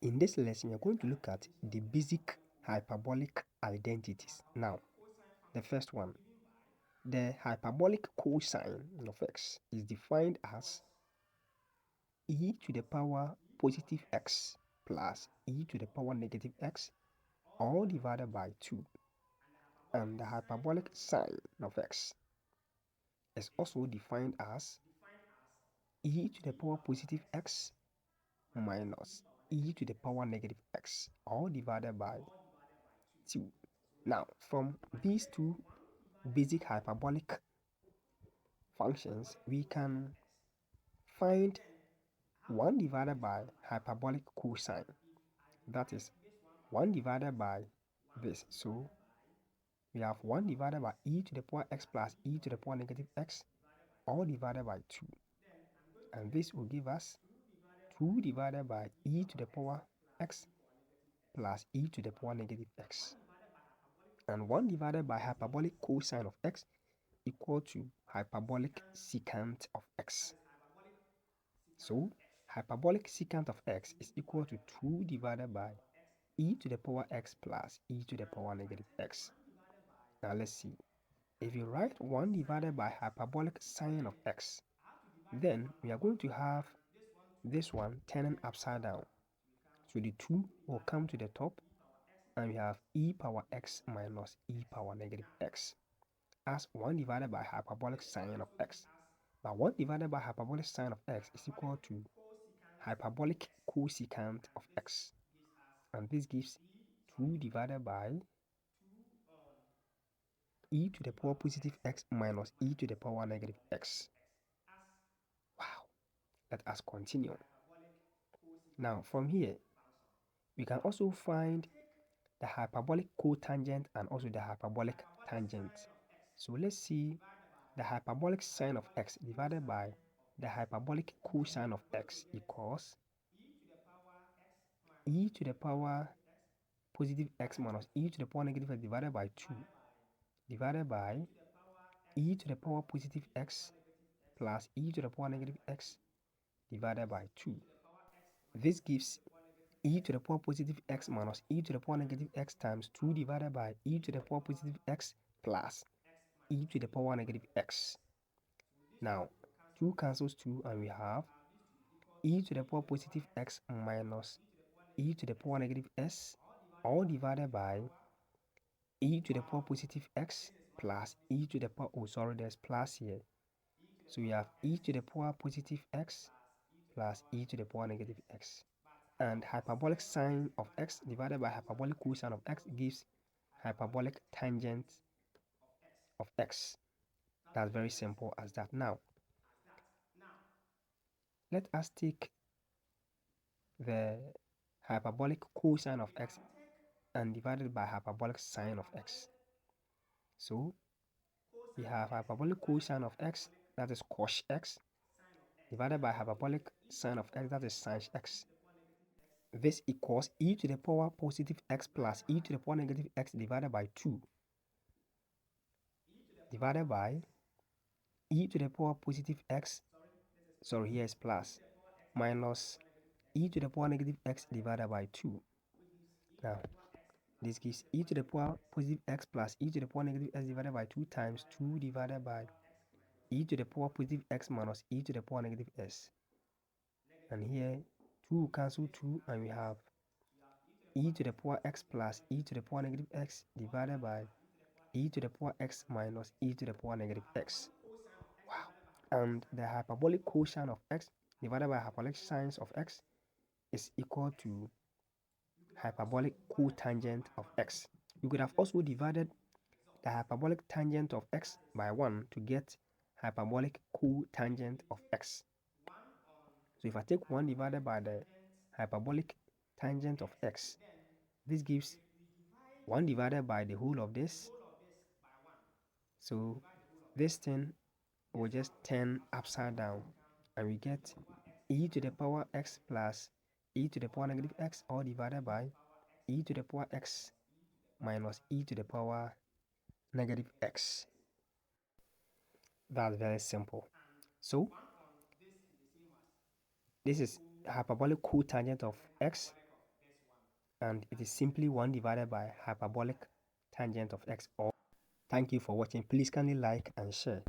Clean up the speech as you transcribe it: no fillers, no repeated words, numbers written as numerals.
In this lesson, we're going to look at the basic hyperbolic identities. Now, the first one, the hyperbolic cosine of x is defined as e to the power positive x plus e to the power negative x all divided by 2. And the hyperbolic sine of x is also defined as e to the power positive x minus e to the power negative x all divided by 2. Now, from these two basic hyperbolic functions, we can find 1 divided by hyperbolic cosine. That is 1 divided by this. So we have 1 divided by e to the power x plus e to the power negative x all divided by 2. And this will give us 2 divided by e to the power x plus e to the power negative x. And 1 divided by hyperbolic cosine of x equal to hyperbolic secant of x. So hyperbolic secant of x is equal to 2 divided by e to the power x plus e to the power negative x. Now let's see. If you write 1 divided by hyperbolic sine of x, then we are going to have this one turning upside down. So the 2 will come to the top and we have e power x minus e power negative x as 1 divided by hyperbolic sine of x. Now 1 divided by hyperbolic sine of x is equal to hyperbolic cosecant of x. And this gives 2 divided by e to the power positive x minus e to the power negative x. Wow. Let us continue. Now from here, we can also find the hyperbolic cotangent and also the hyperbolic tangent. So let's see the hyperbolic sine of x divided by the hyperbolic cosine of x equals e to the power positive x minus e to the power negative x divided by 2 divided by e to the power positive x plus e to the power negative x divided by 2. This gives e to the power positive x minus e to the power negative x times 2 divided by e to the power positive x plus e to the power negative x. Now, 2 cancels 2 and we have e to the power positive x minus e to the power negative s all divided by e to the power positive x plus e to the power, oh sorry, there's plus here. So we have e to the power positive x plus e to the power negative x. And hyperbolic sine of x divided by hyperbolic cosine of x gives hyperbolic tangent of x. That's very simple as that. Now, let us take the hyperbolic cosine of x and divided by hyperbolic sine of x. So we have hyperbolic cosine of x, that is coshx, divided by hyperbolic sine of x, that is sinhx. This equals e to the power positive x plus e to the power negative x divided by 2 divided by e to the power positive x, sorry, here is plus, minus e to the power negative x divided by 2. Now, this gives e to the power positive x plus e to the power negative x divided by 2 times 2 divided by e to the power positive x minus e to the power negative s. And here 2 cancel 2 and we have e to the power x plus e to the power negative x divided by e to the power x minus e to the power negative x. Wow. And the hyperbolic cosine of x divided by hyperbolic sine of x is equal to hyperbolic cotangent of x. You could have also divided the hyperbolic tangent of x by 1 to get hyperbolic cotangent of x. So if I take 1 divided by the hyperbolic tangent of x, this gives 1 divided by the whole of this. So this thing will just turn upside down and we get e to the power x plus e to the power negative x all divided by e to the power x minus e to the power negative x. That's very simple. So this is hyperbolic cotangent of x and it is simply 1 divided by hyperbolic tangent of x. Or thank you for watching. Please kindly like and share.